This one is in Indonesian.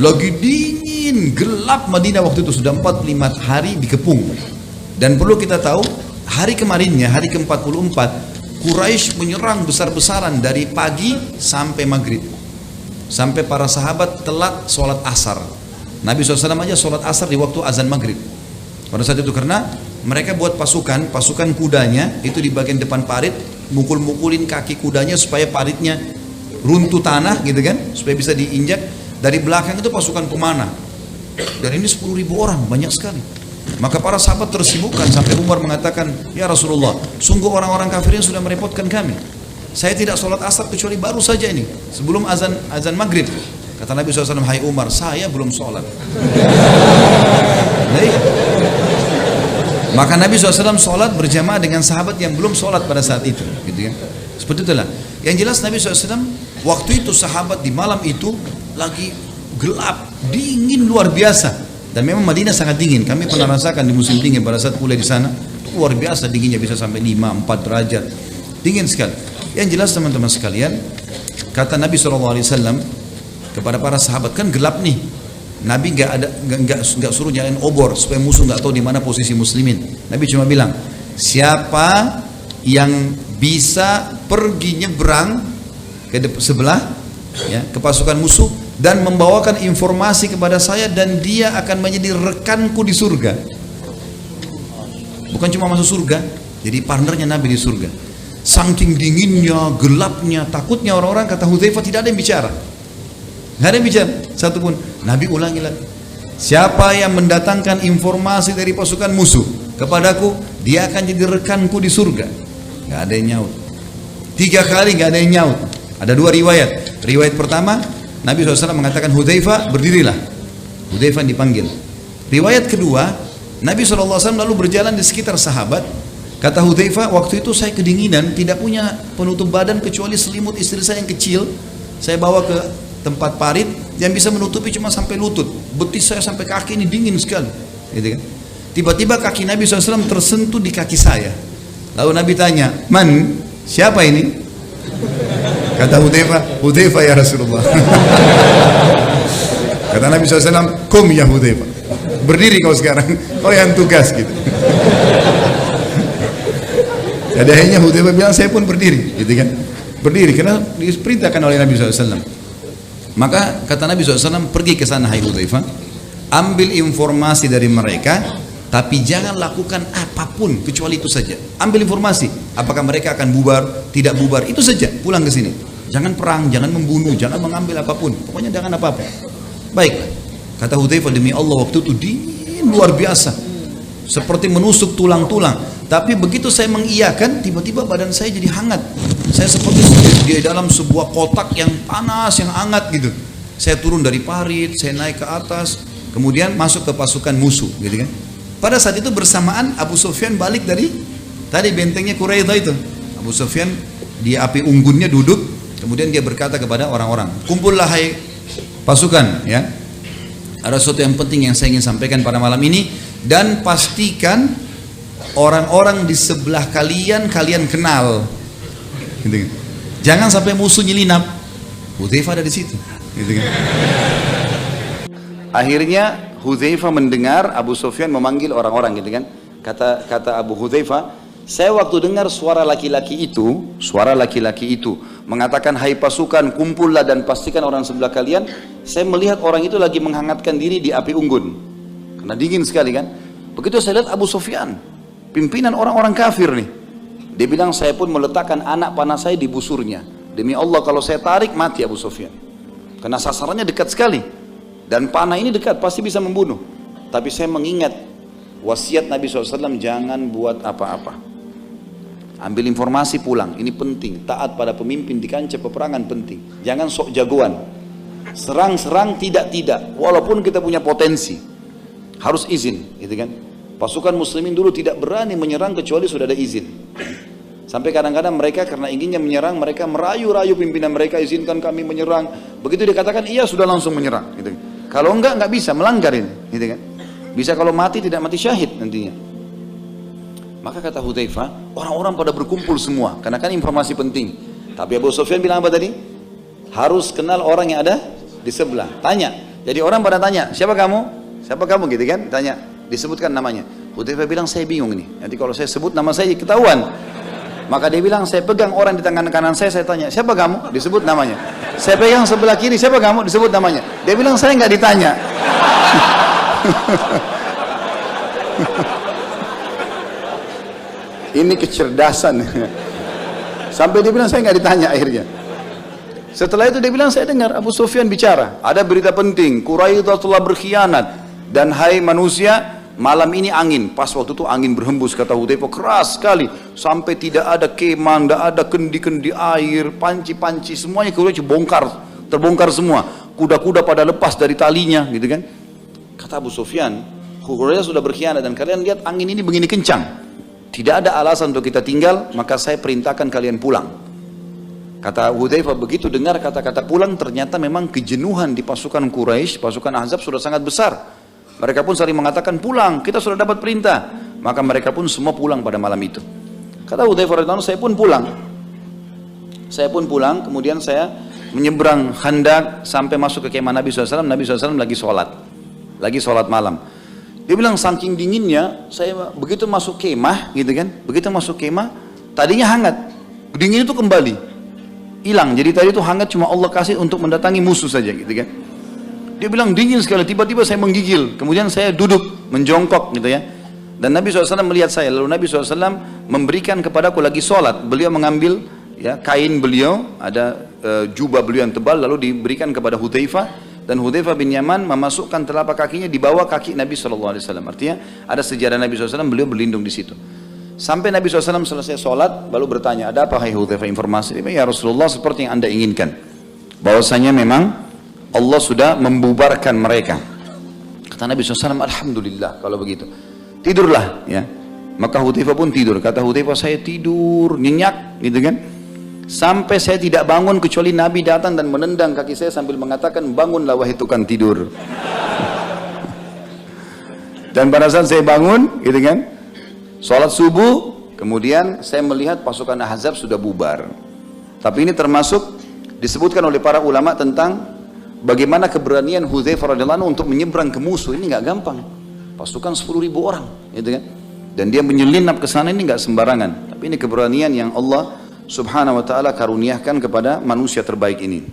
Lagi dingin, gelap Madinah waktu itu, sudah 45 hari dikepung. Dan perlu kita tahu, hari kemarinnya, hari ke-44, Quraisy menyerang besar-besaran dari pagi sampai maghrib. Sampai para sahabat telat sholat asar. Nabi SAW aja sholat asar di waktu azan maghrib. Pada saat itu karena mereka buat pasukan kudanya itu di bagian depan parit, mukul-mukulin kaki kudanya supaya paritnya runtuh tanah gitu kan, supaya bisa diinjak. Dari belakang itu pasukan pemanah. Dan ini 10.000 orang, banyak sekali. Maka para sahabat tersibukkan sampai Umar mengatakan, ya Rasulullah, sungguh orang-orang kafir ini sudah merepotkan kami. Saya tidak sholat asar kecuali baru saja ini, sebelum azan maghrib. Kata Nabi SAW, hai Umar, saya belum sholat. Maka Nabi SAW sholat berjamaah dengan sahabat yang belum sholat pada saat itu, gitu kan? Seperti itulah. Yang jelas Nabi SAW waktu itu sahabat di malam itu lagi gelap, dingin luar biasa. Dan memang Madinah sangat dingin. Kami pernah rasakan di musim dingin pada saat kuliah di sana. Luar biasa dinginnya, bisa sampai 5-4 derajat. Dingin sekali. Yang jelas teman-teman sekalian, kata Nabi SAW kepada para sahabat, kan gelap nih. Nabi nggak suruh nyalain obor supaya musuh nggak tahu di mana posisi muslimin. Nabi cuma bilang, siapa yang bisa pergi nyebrang ke sebelah, ya, ke pasukan musuh dan membawakan informasi kepada saya, dan dia akan menjadi rekanku di surga. Bukan cuma masuk surga, jadi partnernya Nabi di surga. Saking dinginnya, gelapnya, takutnya orang-orang, kata Hudzaifah, tidak ada yang bicara. Nggak ada yang bicara, satupun. Nabi ulangi lagi, siapa yang mendatangkan informasi dari pasukan musuh kepadaku, dia akan jadi rekanku di surga. Nggak ada yang nyaut. 3 kali nggak ada yang nyaut. Ada 2 riwayat. Riwayat pertama, Nabi SAW mengatakan, Hudzaifah berdirilah. Hudzaifah dipanggil. Riwayat kedua, Nabi SAW lalu berjalan di sekitar sahabat. Kata Hudzaifah, waktu itu saya kedinginan, tidak punya penutup badan kecuali selimut istri saya yang kecil. Saya bawa ke tempat parit yang bisa menutupi cuma sampai lutut. Betis saya sampai kaki ini dingin sekali. Gitu kan? Tiba-tiba kaki Nabi SAW tersentuh di kaki saya. Lalu Nabi tanya, man, siapa ini? Kata Hudzaifah ya Rasulullah. Kata Nabi SAW, kum ya Hudzaifah, berdiri kau sekarang, kau yang tugas gitu. Jadi akhirnya Hudzaifah bilang, saya pun berdiri, gitu kan? Berdiri karena diperintahkan oleh Nabi SAW. Maka kata Nabi SAW, pergi ke sana hai Hudzaifah, ambil informasi dari mereka, tapi jangan lakukan apapun kecuali itu saja. Ambil informasi, apakah mereka akan bubar, tidak bubar, itu saja. Pulang ke sini. Jangan perang, jangan membunuh, jangan mengambil apapun. Pokoknya jangan apa-apa. Baik, kata Hudzaifah, demi Allah waktu itu dingin luar biasa, seperti menusuk tulang-tulang. Tapi begitu saya mengiyakan, tiba-tiba badan saya jadi hangat. Saya seperti di dalam sebuah kotak yang panas, yang hangat gitu. Saya turun dari parit, saya naik ke atas, kemudian masuk ke pasukan musuh, gitu kan? Pada saat itu bersamaan Abu Sufyan balik dari tadi bentengnya Quraidah itu. Abu Sufyan di api unggunnya duduk, kemudian dia berkata kepada orang-orang, kumpullah hai pasukan, ya. Ada sesuatu yang penting yang saya ingin sampaikan pada malam ini, dan pastikan orang-orang di sebelah kalian kenal. Gitu kan? Jangan sampai musuh nyelinap. Hudzaifah ada di situ. Gitu kan? Akhirnya Hudzaifah mendengar Abu Sufyan memanggil orang-orang, gitu kan? Kata Abu Hudzaifah, saya waktu dengar suara laki-laki itu mengatakan, hai pasukan, kumpullah dan pastikan orang sebelah kalian. Saya melihat orang itu lagi menghangatkan diri di api unggun, karena dingin sekali kan. Begitu saya lihat Abu Sufyan, pimpinan orang-orang kafir nih, dia bilang, saya pun meletakkan anak panah saya di busurnya. Demi Allah kalau saya tarik mati Abu Sufyan, karena sasarannya dekat sekali. Dan panah ini dekat, pasti bisa membunuh. Tapi saya mengingat wasiat Nabi SAW, jangan buat apa-apa. Ambil informasi pulang, ini penting. Taat pada pemimpin di kancah peperangan penting. Jangan sok jagoan. Serang-serang tidak. Walaupun kita punya potensi, harus izin, gitu kan? Pasukan muslimin dulu tidak berani menyerang kecuali sudah ada izin. Sampai kadang-kadang mereka karena inginnya menyerang, mereka merayu-rayu pimpinan mereka, izinkan kami menyerang. Begitu dikatakan iya, sudah langsung menyerang, gitu. Kalau enggak bisa, melanggar ini, gitu kan? Bisa kalau mati tidak mati syahid nantinya. Maka kata Hudzaifah, orang-orang pada berkumpul semua, karena kan informasi penting. Tapi Abu Sufyan bilang apa tadi? Harus kenal orang yang ada di sebelah. Tanya, Jadi orang pada tanya, siapa kamu? Siapa kamu gitu kan? Tanya, disebutkan namanya. Hudzaifah bilang, saya bingung nih. Nanti kalau saya sebut nama saya ketahuan. Maka dia bilang, saya pegang orang di tangan kanan saya tanya, siapa kamu? Disebut namanya. Saya pegang sebelah kiri, siapa kamu? Disebut namanya. Dia bilang, saya nggak ditanya. Ini kecerdasan. Sampai dia bilang, saya nggak ditanya akhirnya. Setelah itu dia bilang, saya dengar Abu Sufyan bicara, ada berita penting, Quraisy telah berkhianat, dan hai manusia, malam ini angin. Pas waktu itu angin berhembus, kata Hudzaifah, keras sekali, sampai tidak ada kemah, tidak ada kendi-kendi air, panci-panci, semuanya Quraisy terbongkar semua, kuda-kuda pada lepas dari talinya, gitu kan? Kata Abu Sufyan, Quraisy sudah berkhianat dan kalian lihat angin ini begini kencang, tidak ada alasan untuk kita tinggal, maka saya perintahkan kalian pulang. Kata Hudzaifah, begitu dengar kata-kata pulang, ternyata memang kejenuhan di pasukan Quraisy, pasukan Ahzab sudah sangat besar. Mereka pun saling mengatakan, pulang, kita sudah dapat perintah. Maka mereka pun semua pulang pada malam itu. Kata Hudzaifah radhiyallahu anhu, saya pun pulang. Saya pun pulang, kemudian saya menyeberang Khandaq sampai masuk ke kemah Nabi SAW. Nabi SAW lagi sholat malam. Dia bilang, saking dinginnya, saya begitu masuk kemah, gitu kan? Begitu masuk kemah, tadinya hangat, dingin itu kembali hilang. Jadi tadi itu hangat cuma Allah kasih untuk mendatangi musuh saja, gitu kan. Dia bilang dingin sekali, tiba-tiba saya menggigil, kemudian saya duduk menjongkok gitu ya. Dan Nabi SAW melihat saya, lalu Nabi SAW memberikan kepadaku lagi sholat. Beliau mengambil ya kain beliau, ada jubah beliau yang tebal, lalu diberikan kepada Hudzaifah, dan Hudzaifah bin Yaman memasukkan telapak kakinya di bawah kaki Nabi SAW. Artinya ada sejarah Nabi SAW, beliau berlindung di situ. Sampai Nabi SAW selesai sholat, lalu bertanya, ada apa hai Hudzaifah, informasi? Dia bilang, ya Rasulullah, seperti yang anda inginkan, bahwasanya memang Allah sudah membubarkan mereka. Kata Nabi SAW, alhamdulillah kalau begitu. Tidurlah ya. Maka Hudzaifah pun tidur. Kata Hudzaifah, saya tidur nyenyak gitu kan, sampai saya tidak bangun kecuali Nabi datang dan menendang kaki saya sambil mengatakan, bangunlah wahai tukang tidur. Dan pada saat saya bangun gitu kan, sholat subuh, kemudian saya melihat pasukan Ahzab sudah bubar. Tapi ini termasuk disebutkan oleh para ulama tentang bagaimana keberanian Hudzaifah radhiyallahu anhu untuk menyeberang ke musuh. Ini nggak gampang. Pasukan 10.000 orang, gitu kan? Dan dia menyelinap ke sana, ini nggak sembarangan. Tapi ini keberanian yang Allah Subhanahu wa taala karuniakan kepada manusia terbaik ini.